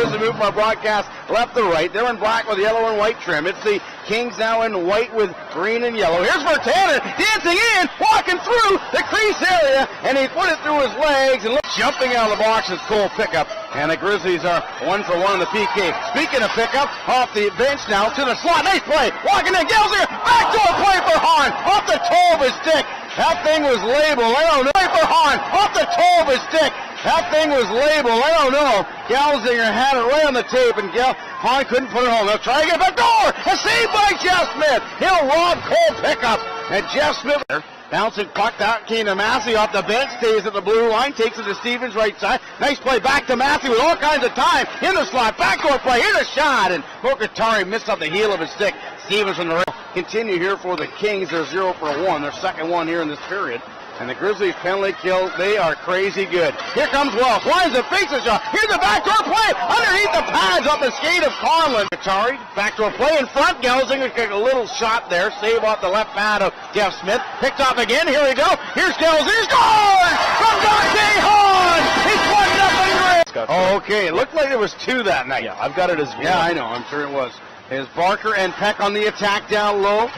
as we move from our broadcast left to right. They're in black with yellow and white trim. It's the Kings now in white with green and yellow. Here's Virtanen dancing in, walking through the crease area, and he put it through his legs and jumping out of the box is Cole Pickup. And the Grizzlies are 1-for-1 in the PK. Speaking of Pickup, off the bench now to the slot. Nice play. Walking in. Gelsinger. Backdoor play for Hahn. Off the toe of his stick. That thing was labeled. I don't know. Play for Hahn. Off the toe of his stick. That thing was labeled. I don't know. Gelsinger had it right on the tape, and Hahn couldn't put it home. They'll try to get back door. A save by Jeff Smith. He'll rob Cole Pickup. And Jeff Smith bouncing puck out came to Massey off the bench, stays at the blue line, takes it to Stevens right side. Nice play back to Massey with all kinds of time in the slot. Backdoor play. Here's a shot, and Mokatari missed on the heel of his stick. Stevens from the rail. Continue here for the Kings. They're 0-for-1. Their second one here in this period. And the Grizzlies penalty kill, they are crazy good. Here comes Wells. Lines a faces shot. Here's a backdoor play. Underneath the pads off the skate of Conlon. Atari, backdoor play in front. Gelsinger took a little shot there. Save off the left pad of Jeff Smith. Picked off again. Here we go. Here's Gelsinger. Scores! From Dante Hahn! It's 1-0 Grizz. Oh, okay. It looked like there was two that night. Yeah, I've got it as well. Yeah, I know. I'm sure it was. Is Barker and Peck on the attack down low.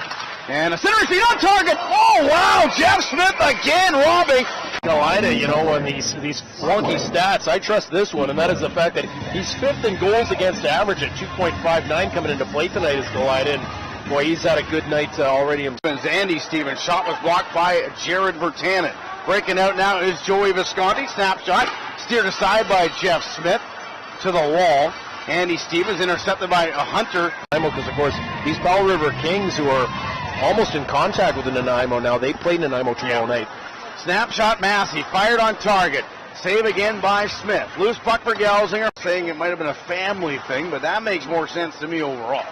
And a center feed on target. Oh, wow. Jeff Smith again robbing. Carolina, you know, on these wonky stats, I trust this one, and that is the fact that he's fifth in goals against average at 2.59 coming into play tonight as Carolina. And boy, he's had a good night already. Andy Stevens. Shot was blocked by Jared Virtanen. Breaking out now is Joey Visconti. Snapshot. Steered aside by Jeff Smith to the wall. Andy Stevens intercepted by Hunter. Because, of course, these Powell River Kings who are almost in contact with the Nanaimo now. They played Nanaimo tomorrow night. Snapshot Massey, fired on target. Save again by Smith. Loose puck for Gelsinger. Saying it might have been a family thing, but that makes more sense to me overall.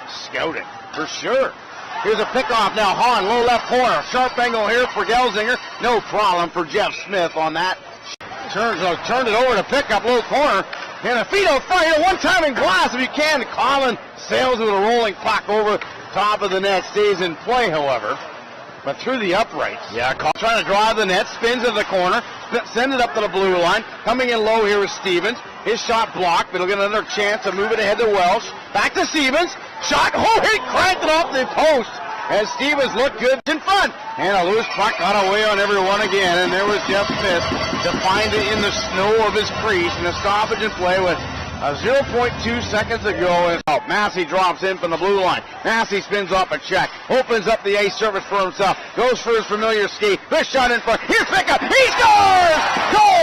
Scouting, for sure. Here's a pickoff now. Hahn, low left corner. Sharp angle here for Gelsinger. No problem for Jeff Smith on that. Turned it over to Pickup, low corner. And a feet out front here. One time in glass if you can. Colin sails with a rolling puck over top of the net. Stays in play, however. But through the uprights. Yeah, trying to drive the net. Spins into the corner. Send it up to the blue line. Coming in low here is Stevens. His shot blocked, but he'll get another chance to move it ahead to Welsh. Back to Stevens. Shot. Oh, he cranked it off the post. And Stevens looked good in front. And a loose puck got away on everyone again. And there was Jeff Smith to find it in the snow of his crease. And a stoppage in play with 0.2 seconds to go. Massey drops in from the blue line. Massey spins off a check. Opens up the ace service for himself. Goes for his familiar skate. This shot in front. Here's Pickup. He scores! Goal!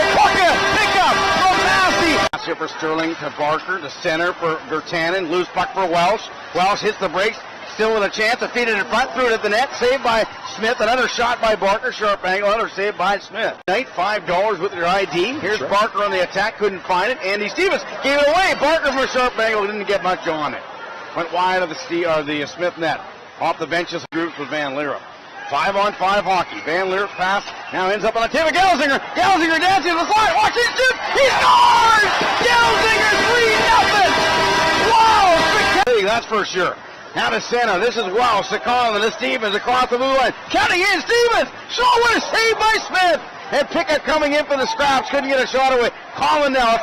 Pickup from Massey. Here for Sterling to Barker. The center for Virtanen. Loose puck for Welsh. Welsh hits the brakes. Still with a chance to feed it in front, threw it at the net, saved by Smith. Another shot by Barker, sharp angle, another save by Smith. $5 with your ID. Here's Barker on the attack, couldn't find it. Andy Stevens gave it away. Barker from a sharp angle, didn't get much on it. Went wide of the Smith net. Off the benches, groups with Van Leeuwen. 5-on-5 hockey. Van Leeuwen pass now ends up on the tip of Gelsinger. Gelsinger dancing to the slide. Watch his shoot. He scores! Gelsinger 3-0. Wow! That's for sure. Now to center. This is Welsh to Conlon to Stevens across the blue line. Counting in Stevens. Shaw with a save by Smith. And Pickett coming in for the scraps. Couldn't get a shot away. Conlon now.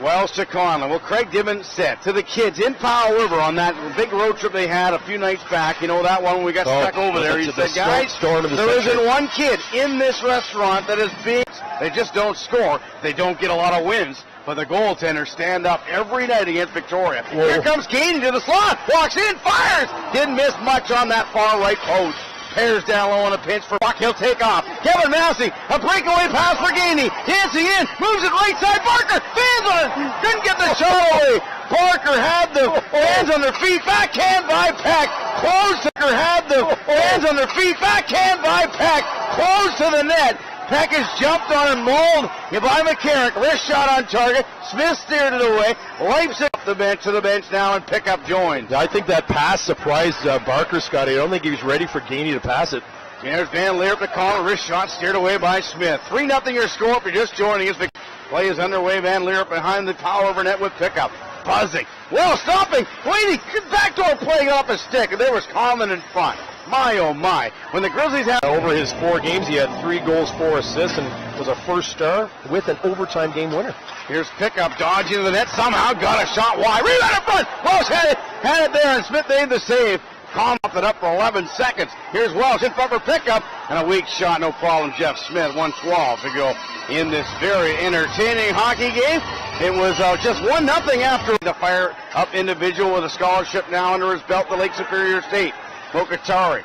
Welsh to Conlon. Well, Craig Gibbons said to the kids in Powell River on that big road trip they had a few nights back. You know that one when we got stuck over there. He said, guys, there isn't one kid in this restaurant that is being. They just don't score. They don't get a lot of wins. But the goaltenders stand up every night against Victoria. Whoa. Here comes Gainey to the slot. Walks in, fires. Didn't miss much on that far right post. Pears down low on a pinch for Buck. He'll take off. Kevin Massey, a breakaway pass for Gainey. Dancing in, moves it right side. Barker, fans on it. Couldn't get the shot away. Barker had the hands on their feet. Backhand by Peck. Close. Barker had the hands on their feet. Backhand by Peck. Close to the net. Peck has jumped on and mauled by McCarrick. Wrist shot on target. Smith steered it away. Wipes it off the bench to the bench now, and Pickup joins. I think that pass surprised Barker, Scotty. I don't think he was ready for Gainey to pass it. There's Van Leeuwen to call. Wrist shot steered away by Smith. 3-0 your score if you're just joining us. The play is underway. Van Leeuwen behind the Powell River net with Pickup. Buzzing. Well, stopping. Waiting. Backdoor playing off a stick. And there was Conlon in front. My, oh, my. When the Grizzlies have... Over his 4 games, he had 3 goals, 4 assists, and was a first star with an overtime game winner. Here's pickup, dodging into the net, somehow got a shot wide. Rebound in front. Welsh had it there, and Smith made the save. Coughed it up for 11 seconds. Here's Welsh in front for pickup, and a weak shot, no problem. Jeff Smith, 1:12 to go in this very entertaining hockey game. It was just 1-0 after the fire up individual with a scholarship now under his belt, the Lake Superior State. Mokatari.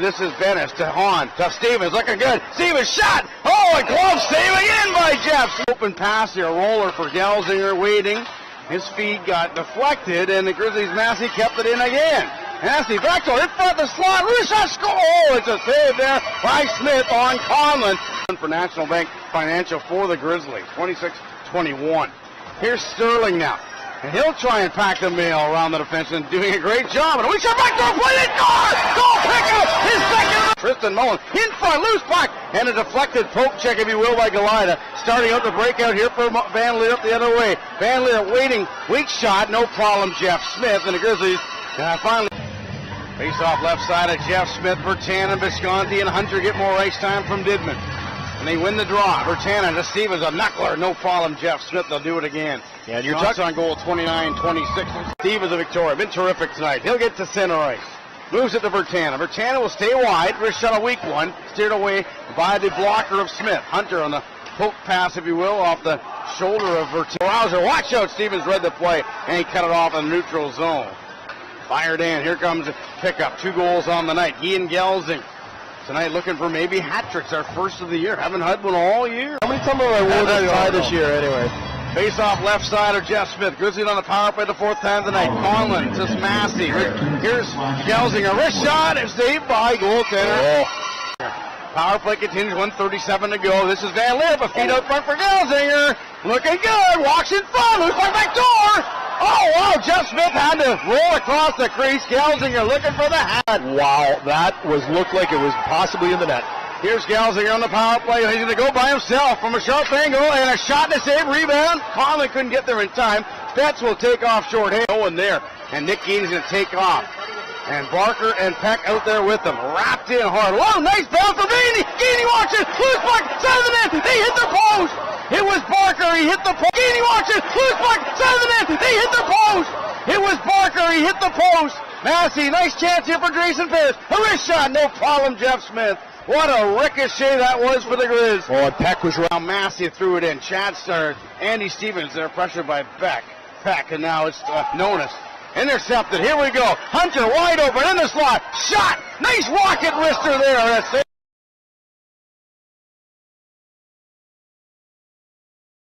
This is Venice to Hahn, to Stevens, looking good. Stevens shot! Oh, a glove save again by Jeff. Open pass here, roller for Gelsinger waiting. His feet got deflected, and the Grizzlies' Massey kept it in again. Massey backdoor in front of the slot. Russo score! Oh, it's a save there by Smith on Conlon. For National Bank Financial for the Grizzlies, 26-21. Here's Sterling now. And he'll try and pack the mail around the defense and doing a great job. And we shot backdoor play and goal pickup! His second! Tristan Mullen in front, loose puck, and a deflected poke check, if you will, by Galida. Starting out the breakout here for Van Leer up the other way. Van Leer waiting, weak shot, no problem. Jeff Smith and the Grizzlies finally face off left side of Jeff Smith. Bertanen, Visconti, and Hunter get more ice time from Didman. And they win the draw. Bertanen to Stevens, a knuckler, no problem. Jeff Smith, they'll do it again. Yeah, and you're Shots on goal, 29-26. Stevens of Victoria, been terrific tonight. He'll get to center ice. Moves it to Bertanen. Bertanen will stay wide. Wrist shot, a weak one. Steered away by the blocker of Smith. Hunter on the poke pass, if you will, off the shoulder of Bertanen. Rouser, watch out. Stevens read the play, and he cut it off in the neutral zone. Fired in. Here comes a pickup. 2 goals on the night. He and Gelsing. Tonight looking for maybe hat tricks, our first of the year. Haven't had one all year. How many times have I won that tie this year anyway? Face off left side of Jeff Smith. Grizzlies on the power play the 4th time tonight. Conlon to Massey. Here's Gelsinger. Wrist shot and saved by goaltender. Power play continues. 1:37 to go. This is Van Leer, a feet out front for Gelsinger. Looking good. Walks in front. Loose puck back door. Oh, wow. Jeff Smith had to roll across the crease. Gelsinger looking for the hat. Wow, that looked like it was possibly in the net. Here's Gelsinger on the power play. He's going to go by himself from a sharp angle, and a shot to save, rebound. Conlon couldn't get there in time. Betts will take off short. No one there, and Nick Geeney's going to take off. And Barker and Peck out there with them, wrapped in hard. Whoa, nice ball for Geeney. Geeney walks it, loose puck, side of the net. They hit the post. It was Barker. He hit the post. Geeney walks it, loose puck, side of the net. They hit the post. It was Barker. He hit the post. Massey, nice chance here for Jason Pierce. A wrist shot, no problem. Jeff Smith. What a ricochet that was for the Grizz. Oh, and Peck was around. Massey threw it in. Andy Stevens there, pressured by Peck, and now it's Nonis. Intercepted. Here we go. Hunter wide open in the slot. Shot. Nice rocket wrister there. That's it.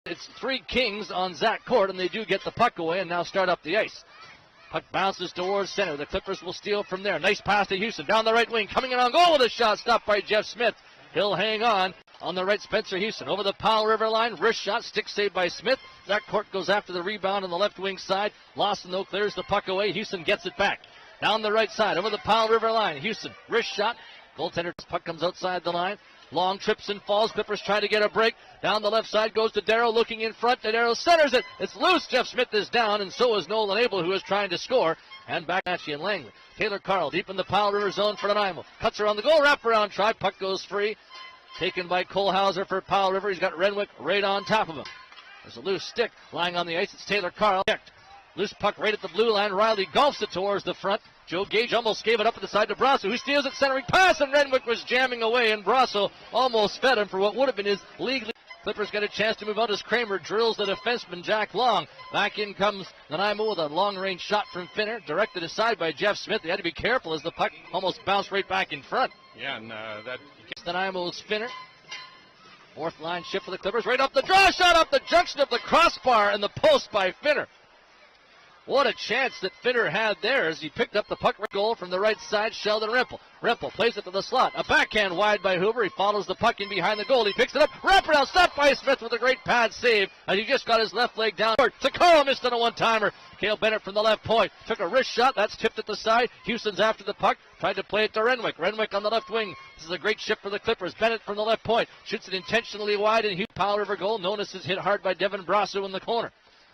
It's 3 Kings on Zach Court, and they do get the puck away and now start up the ice. Puck bounces towards center. The Clippers will steal from there. Nice pass to Houston. Down the right wing. Coming in on goal with a shot. Stopped by Jeff Smith. He'll hang on. On the right, Spencer Houston. Over the Powell River line. Wrist shot. Stick saved by Smith. Zach Court goes after the rebound on the left wing side. Lawson, though, clears the puck away. Houston gets it back. Down the right side. Over the Powell River line. Houston. Wrist shot. Goaltender's puck comes outside the line. Long trips and falls. Clippers trying to get a break. Down the left side goes to Darrow, looking in front. Darrow centers it. It's loose. Jeff Smith is down, and so is Nolan Abel, who is trying to score. And back at you in Langley. Taylor Carl deep in the Powell River zone for Nanaimo. Cuts around the goal. Wraparound try. Puck goes free. Taken by Kohlhauser for Powell River. He's got Renwick right on top of him. There's a loose stick lying on the ice. It's Taylor Carl. Loose puck right at the blue line. Riley golfs it towards the front. Joe Gage almost gave it up at the side to Brasso, who steals it, centering pass, and Renwick was jamming away, and Brasso almost fed him for what would have been his league. Clippers get a chance to move out as Kramer drills the defenseman Jack Long. Back in comes Nanaimo with a long-range shot from Finner, directed aside by Jeff Smith. They had to be careful as the puck almost bounced right back in front. Yeah, and that... Nanaimo's Finner. 4th line shift for the Clippers. Right up the draw shot, up the junction of the crossbar and the post by Finner. What a chance that Finner had there as he picked up the puck goal from the right side. Sheldon Rempel. Rempel plays it to the slot. A backhand wide by Hoover. He follows the puck in behind the goal. He picks it up. Wraparound stopped by Smith with a great pad save. And he just got his left leg down. Takara missed on a one-timer. Cale Bennett from the left point. Took a wrist shot. That's tipped at the side. Houston's after the puck. Tried to play it to Renwick. Renwick on the left wing. This is a great shift for the Clippers. Bennett from the left point. Shoots it intentionally wide and Powell River goal. Nonis is hit hard by Devin Brasso in the corner.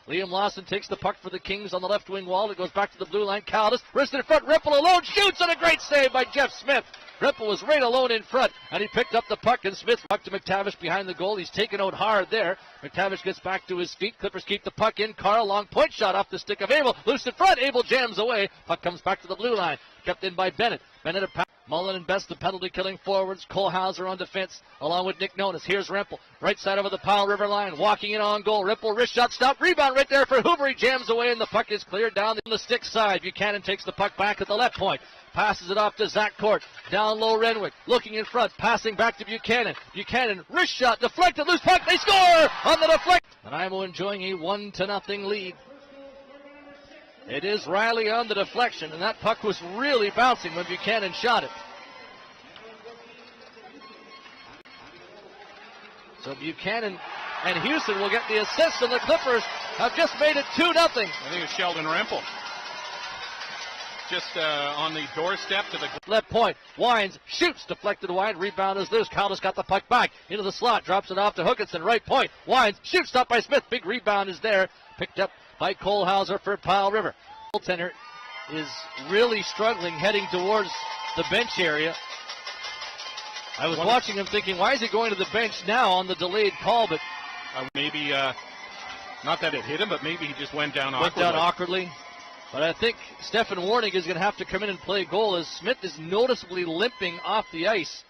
Liam Lawson takes the puck for the Kings on the left wing wall. It goes back to the blue line. Caldas, wrist in front. Ripple alone, shoots, and a great save by Jeff Smith. Ripple was right alone in front, and he picked up the puck, and Smith puck to McTavish behind the goal. He's taken out hard there. McTavish gets back to his feet. Clippers keep the puck in. Carl, long point shot off the stick of Abel. Loose in front. Abel jams away. Puck comes back to the blue line. Kept in by Bennett. Bennett a pass. Mullen and Best, the penalty-killing forwards. Kohlhauser on defense, along with Nick Nonis. Here's Rempel, right side over the Powell River line, walking in on goal. Rempel, wrist shot, stop, rebound right there for Hoover. He jams away, and the puck is cleared down the stick side. Buchanan takes the puck back at the left point. Passes it off to Zach Court. Down low, Renwick. Looking in front. Passing back to Buchanan. Buchanan, wrist shot, deflected, loose puck. They score on the deflect. Nanaimo enjoying a 1-0 lead. It is Riley on the deflection, and that puck was really bouncing when Buchanan shot it. So Buchanan and Houston will get the assist, and the Clippers have just made it 2-0. I think it's Sheldon Rempel. Just on the doorstep to the left point. Wines shoots, deflected wide. Rebound is loose. Caldas got the puck back into the slot, drops it off to Hookinson. Right point. Wines shoots, stopped by Smith. Big rebound is there, picked up by Kohlhauser for Powell River. Goaltender is really struggling heading towards the bench area. I was watching him thinking, why is he going to the bench now on the delayed call? But maybe not that it hit him, but maybe he just went down awkwardly. But I think Stefan Warnig is going to have to come in and play goal as Smith is noticeably limping off the ice.